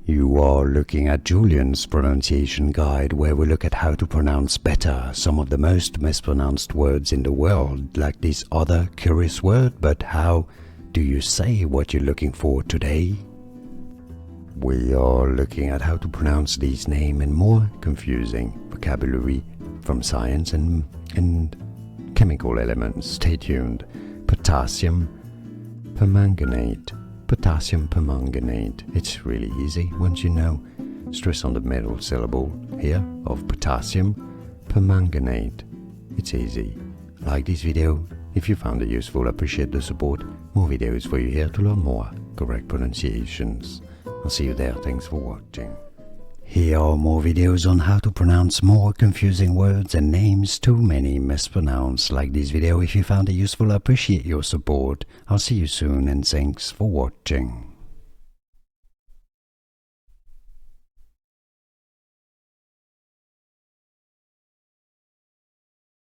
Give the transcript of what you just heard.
You are looking at Julian's pronunciation guide, where we look at how to pronounce better some of the most mispronounced words in the world, like this other curious word. But how do you say what you're looking for today? We are looking at how to pronounce these names and more confusing vocabulary from science and chemical elements. Stay tuned. Potassium permanganate. Potassium permanganate. It's really easy once you know. Stress on the middle syllable here of potassium permanganate. It's easy. Like this video if you found it useful. Appreciate the support. More videos for you here to learn more correct pronunciations. I'll see you there. Thanks for watching. Here are more videos on how to pronounce more confusing words and names too many mispronounced. Like this video if you found it useful. I appreciate your support. I'll see you soon and thanks for watching.